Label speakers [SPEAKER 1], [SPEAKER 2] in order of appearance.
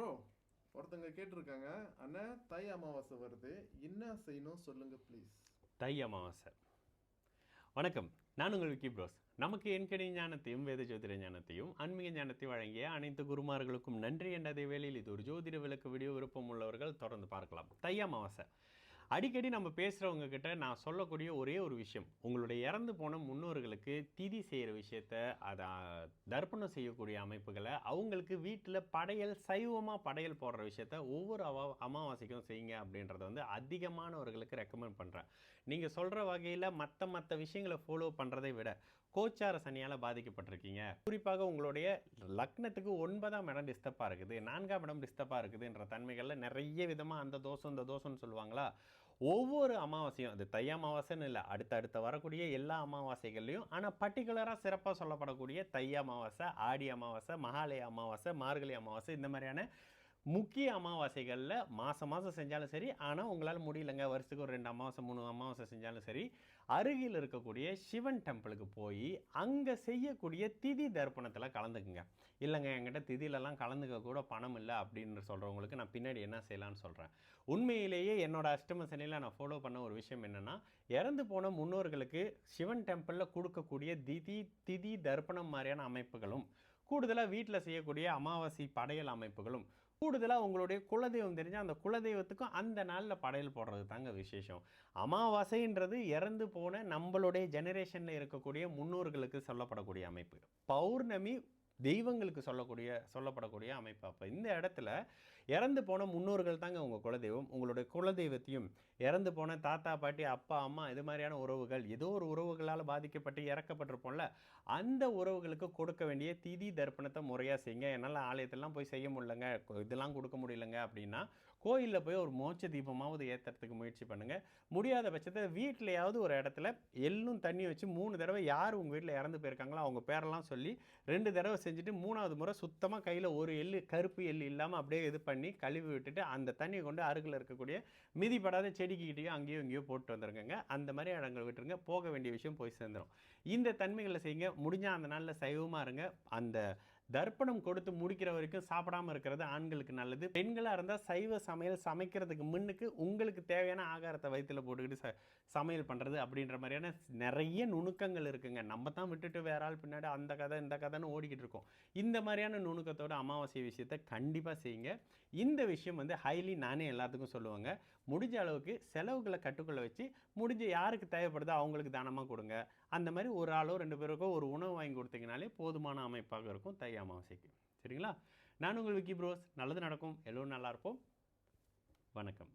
[SPEAKER 1] Bro, ஒருத்தங்க கேட்டிருக்காங்க, அண்ணா தை அமாவாசை வருது, என்ன செய்யணும் சொல்லுங்க ப்ளீஸ்.
[SPEAKER 2] தை அமாவாசை. வணக்கம், நான் உங்கள் விக்கி ப்ரோஸ். நமக்கு என்கணி ஞானத்தையும் வேத ஜோதிட ஞானத்தையும் ஆன்மீக ஞானத்தையும் வழங்கிய அனைத்து குருமார்களுக்கும் நன்றி என்ற அதே வேளையில் இது ஒரு ஜோதிட விளக்கு வீடியோ விருப்பம் உள்ளவர்கள் தொடர்ந்து பார்க்கலாம். தை அமாவாசை அடிக்கடி நம்ம பேசுகிறவங்க கிட்ட நான் சொல்லக்கூடிய ஒரே ஒரு விஷயம், உங்களுடைய இறந்து போன முன்னோர்களுக்கு திதி செய்கிற விஷயத்த, அதை தர்ப்பணம் செய்யக்கூடிய அமைப்புகளை, அவங்களுக்கு வீட்டில் படையல் சைவமாக படையல் போடுற விஷயத்த ஒவ்வொரு அமாவாசைக்கும் செய்யுங்க அப்படின்றத வந்து அதிகமானவர்களுக்கு ரெக்கமெண்ட் பண்ணுறேன். நீங்கள் சொல்கிற வகையில் மற்ற விஷயங்களை ஃபாலோ பண்ணுறதை விட கோச்சார சனியால் பாதிக்கப்பட்டிருக்கீங்க, குறிப்பாக உங்களுடைய லக்னத்துக்கு 9ஆம் இடம் டிஸ்டர்பாக இருக்குது, 4ஆம் இடம் டிஸ்டர்பாக இருக்குதுன்ற தன்மைகளில் நிறைய விதமாக அந்த தோஷம் இந்த தோஷம்னு சொல்லுவாங்களா, ஒவ்வொரு அமாவாசையும், அது தை அமாவாசைன்னு இல்லை, அடுத்தடுத்த வரக்கூடிய எல்லா அமாவாசைகள்லையும், ஆனால் பர்டிகுலராக சிறப்பாக சொல்லப்படக்கூடிய தை அமாவாசை, ஆடி அமாவாசை, மகாலய அமாவாசை, மார்கழி அமாவாசை, இந்த மாதிரியான முக்கிய அமாவாசைகளில் மாதம் செஞ்சாலும் சரி, ஆனால் உங்களால் முடியலைங்க வருஷத்துக்கு ஒரு 2 அமாவாசை 3 அமாவாசை செஞ்சாலும் சரி, அருகில் இருக்கக்கூடிய சிவன் டெம்பிளுக்கு போய் அங்கே செய்யக்கூடிய திதி தர்ப்பணத்தில் கலந்துக்குங்க. இல்லைங்க என்கிட்ட திதியிலலாம் கலந்துக்க கூட பணம் இல்லை அப்படின்னு சொல்கிறவங்களுக்கு நான் பின்னாடி என்ன செய்யலான்னு சொல்கிறேன். உண்மையிலேயே என்னோட அஷ்டம சனியில் நான் ஃபாலோ பண்ண ஒரு விஷயம் என்னென்னா, இறந்து போன முன்னோர்களுக்கு சிவன் டெம்பிளில் கொடுக்கக்கூடிய திதி தர்ப்பணம் மாதிரியான அமைப்புகளும், கூடுதலாக வீட்டில் செய்யக்கூடிய அமாவாசை படையல் அமைப்புகளும், கூடுதலாக உங்களுடைய குலதெய்வம் தெரிஞ்சால் அந்த குலதெய்வத்துக்கும் அந்த நாளில் படையல் போடுறது தாங்க விசேஷம். அமாவாசைன்றது இறந்து போன நம்மளுடைய ஜெனரேஷனில் இருக்கக்கூடிய முன்னோர்களுக்கு சொல்லப்படக்கூடிய அமைப்பு. பௌர்ணமி தெய்வங்களுக்கு சொல்லப்படக்கூடிய அமைப்பு. அப்போ இந்த இடத்துல இறந்து போன முன்னோர்கள் தாங்க உங்கள் குலதெய்வம். உங்களுடைய குலதெய்வத்தையும் இறந்து போன தாத்தா பாட்டி அப்பா அம்மா இது மாதிரியான உறவுகள், ஏதோ ஒரு உறவுகளால் பாதிக்கப்பட்டு இறக்கப்பட்டிருப்போம்ல, அந்த உறவுகளுக்கு கொடுக்க வேண்டிய திதி தர்ப்பணத்தை முறையாக செய்யுங்க. என்னால் ஆலயத்திலாம் போய் செய்ய முடியலங்க, இதெல்லாம் கொடுக்க முடியலங்க அப்படின்னா கோயிலில் போய் ஒரு மோட்ச தீபமாவது ஏற்றுறதுக்கு முயற்சி பண்ணுங்கள். முடியாத பட்சத்தை வீட்டிலையாவது ஒரு இடத்துல எள்ளும் தண்ணி வச்சு 3 தடவை யார் உங்கள் வீட்டில் இறந்து போயிருக்காங்களோ அவங்க பேரெல்லாம் சொல்லி 2 தடவை செஞ்சுட்டு 3ஆவது முறை சுத்தமாக கையில் ஒரு எள்ளு, கருப்பு எள்ளு இல்லாமல் அப்படியே இது பண்ணி கழுவி விட்டுட்டு அந்த தண்ணியை கொண்டு அருகில் இருக்கக்கூடிய மிதிப்படாத செடிக்கிட்டேயோ அங்கேயோ இங்கேயோ போட்டு வந்துருங்க. அந்த மாதிரி இடங்கள் விட்டுருங்க, போக வேண்டிய விஷயம் போய் சேர்ந்துடும். இந்த தன்மைகளை செய்யுங்க. முடிஞ்சால் அந்த நாளில் சைவமாக இருங்க. அந்த தர்ப்பணம் கொடுத்து முடிக்கிற வரைக்கும் சாப்பிடாமல் இருக்கிறது ஆண்களுக்கு நல்லது. பெண்களாக இருந்தால் சைவ சமையல் சமைக்கிறதுக்கு முன்னுக்கு உங்களுக்கு தேவையான ஆகாரத்தை வயிற்றில் போட்டுக்கிட்டு சமையல் பண்ணுறது அப்படின்ற மாதிரியான நிறைய நுணுக்கங்கள் இருக்குங்க. நம்ம தான் விட்டுட்டு வேற ஆள் பின்னாடி அந்த கதை இந்த கதைன்னு ஓடிக்கிட்டு இருக்கோம். இந்த மாதிரியான நுணுக்கத்தோட அமாவாசை விஷயத்தை கண்டிப்பாக செய்யுங்க. இந்த விஷயம் வந்து ஹைலி நானே எல்லாத்துக்கும் சொல்லுவாங்க. முடிஞ்ச அளவுக்கு செலவுகளை கட்டுக்குள்ள வச்சு முடிஞ்ச யாருக்கு தேவைப்படுதோ அவங்களுக்கு தானமாக கொடுங்க. அந்த மாதிரி ஒரு ஆளோ 2 பேருக்கோ ஒரு உணவு வாங்கி கொடுத்தீங்கனாலே போதுமான அமைப்பாக இருக்கும் தை அமாவாசைக்கு. சரிங்களா? நான் உங்கள் விக்கி ப்ரோஸ். நல்லது நடக்கும், எல்லோரும் நல்லா இருப்போம். வணக்கம்.